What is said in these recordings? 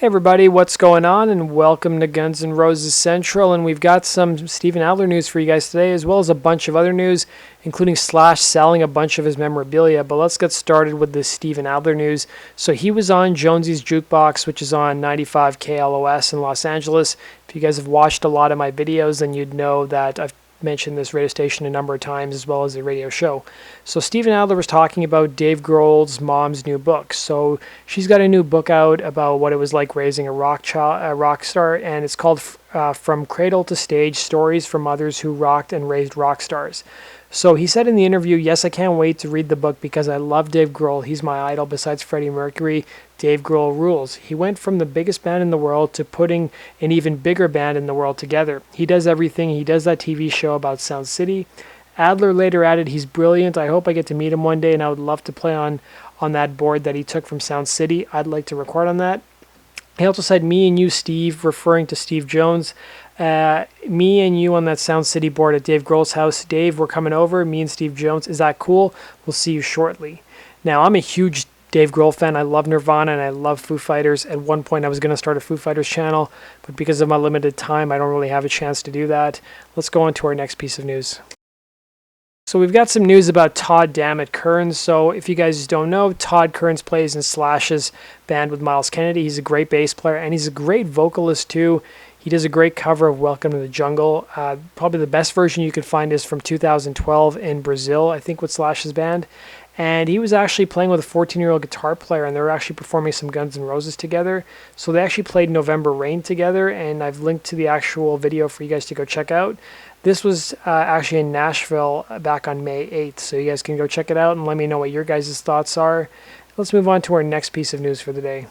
Hey everybody, what's going on? And welcome to Guns N' Roses Central. And we've got some Steven Adler news for you guys today, as well as a bunch of other news, including Slash selling a bunch of his memorabilia. But let's get started with the Steven Adler news. So he was on Jonesy's Jukebox, which is on 95 KLOS in Los Angeles. If you guys have watched a lot of my videos, then you'd know that I've mentioned this radio station a number of times, as well as the radio show. So Steven Adler was talking about Dave Grohl's mom's new book. So she's got a new book out about what it was like raising a rock star, and it's called From Cradle to Stage: Stories from Mothers Who Rocked and Raised Rock Stars. So he said in the interview, "Yes, I can't wait to read the book because I love Dave Grohl. He's my idol besides Freddie Mercury. Dave Grohl rules. He went from the biggest band in the world to putting an even bigger band in the world together. He does everything. He does that TV show about Sound City." Adler later added, "He's brilliant. I hope I get to meet him one day, and I would love to play on that board that he took from Sound City. I'd like to record on that." He also said, "Me and you, Steve," referring to Steve Jones. "Me and you on that Sound City board at Dave Grohl's house. Dave, we're coming over, me and Steve Jones. Is that cool? We'll see you shortly." Now, I'm a huge Dave Grohl fan. I love Nirvana and I love Foo Fighters. At one point, I was going to start a Foo Fighters channel, but because of my limited time, I don't really have a chance to do that. Let's go on to our next piece of news. So we've got some news about Todd Currents. So if you guys don't know, Todd Currents plays in Slash's band with Miles Kennedy. He's a great bass player and he's a great vocalist too. He does a great cover of Welcome to the Jungle. Probably the best version you can find is from 2012 in Brazil, I think, with Slash's band. And he was actually playing with a 14-year-old guitar player, and they were actually performing some Guns N' Roses together. So they actually played November Rain together, and I've linked to the actual video for you guys to go check out. This was actually in Nashville back on May 8th, so you guys can go check it out and let me know what your guys' thoughts are. Let's move on to our next piece of news for the day.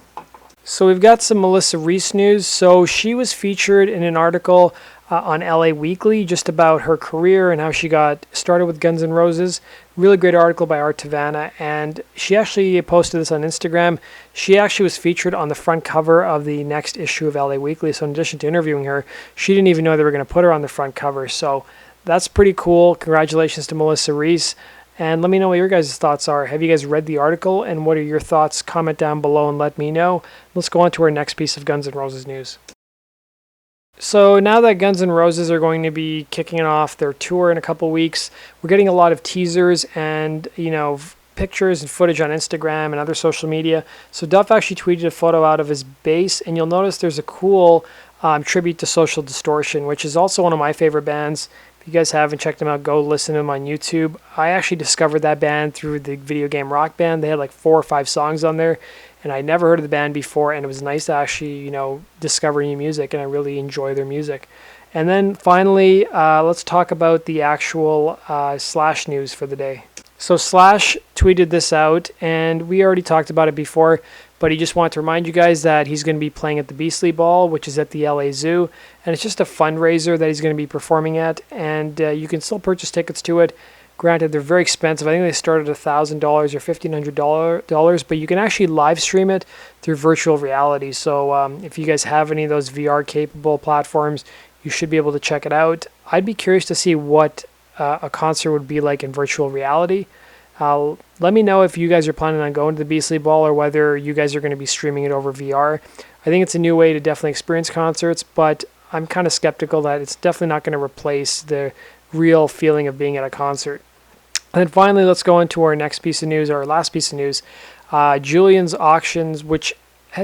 So we've got some Melissa Reese news. So she was featured in an article on LA Weekly just about her career and how she got started with Guns N' Roses. Really great article by Art Tavanna, and she actually posted this on Instagram. She actually was featured on the front cover of the next issue of LA Weekly. So in addition to interviewing her, she didn't even know they were going to put her on the front cover. So that's pretty cool. Congratulations to Melissa Reese. And let me know what your guys' thoughts are. Have you guys read the article? And what are your thoughts? Comment down below and let me know. Let's go on to our next piece of Guns N' Roses news. So now that Guns N' Roses are going to be kicking off their tour in a couple weeks, we're getting a lot of teasers and, pictures and footage on Instagram and other social media. So Duff actually tweeted a photo out of his bass, and you'll notice there's a cool tribute to Social Distortion, which is also one of my favorite bands. If you guys haven't checked them out, go listen to them on YouTube. I actually discovered that band through the video game Rock Band. They had like 4 or 5 songs on there, and I never heard of the band before, and it was nice to actually, discover new music, and I really enjoy their music. And then finally, let's talk about the actual Slash news for the day. So Slash tweeted this out, and we already talked about it before, but he just wanted to remind you guys that he's going to be playing at the Beastly Ball, which is at the LA Zoo, and it's just a fundraiser that he's going to be performing at, and you can still purchase tickets to it. Granted, they're very expensive. I think they start at $1,000 or $1,500, but you can actually live stream it through virtual reality. So if you guys have any of those VR-capable platforms, you should be able to check it out. I'd be curious to see what a concert would be like in virtual reality. Let me know if you guys are planning on going to the Beastly Ball or whether you guys are going to be streaming it over VR. I think it's a new way to definitely experience concerts, but I'm kind of skeptical that it's definitely not going to replace the real feeling of being at a concert. And then finally, let's go into our next piece of news, our last piece of news. Julien's Auctions, which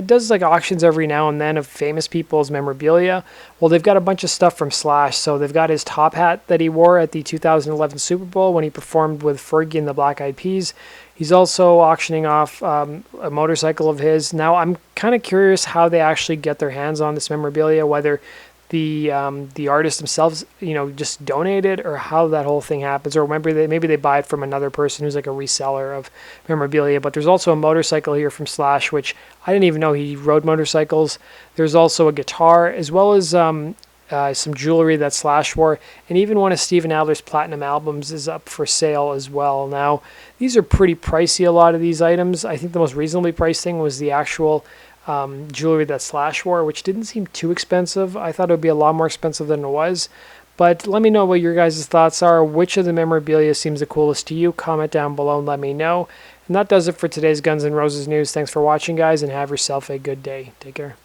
does like auctions every now and then of famous people's memorabilia. Well, they've got a bunch of stuff from Slash. So they've got his top hat that he wore at the 2011 Super Bowl when he performed with Fergie and the Black Eyed Peas. He's also auctioning off a motorcycle of his. Now, I'm kind of curious how they actually get their hands on this memorabilia, whether the artist themselves, just donate it, or how that whole thing happens, or maybe they buy it from another person who's like a reseller of memorabilia. But there's also a motorcycle here from Slash, which I didn't even know he rode motorcycles. There's also a guitar, as well as some jewelry that Slash wore, and even one of Steven Adler's platinum albums is up for sale as well. Now, these are pretty pricey, a lot of these items. I think the most reasonably priced thing was the actual jewelry that Slash wore, which didn't seem too expensive. I thought it would be a lot more expensive than it was. But let me know what your guys' thoughts are. Which of the memorabilia seems the coolest to you? Comment down below and let me know. And that does it for today's Guns N' Roses news. Thanks for watching, guys, and have yourself a good day. Take care.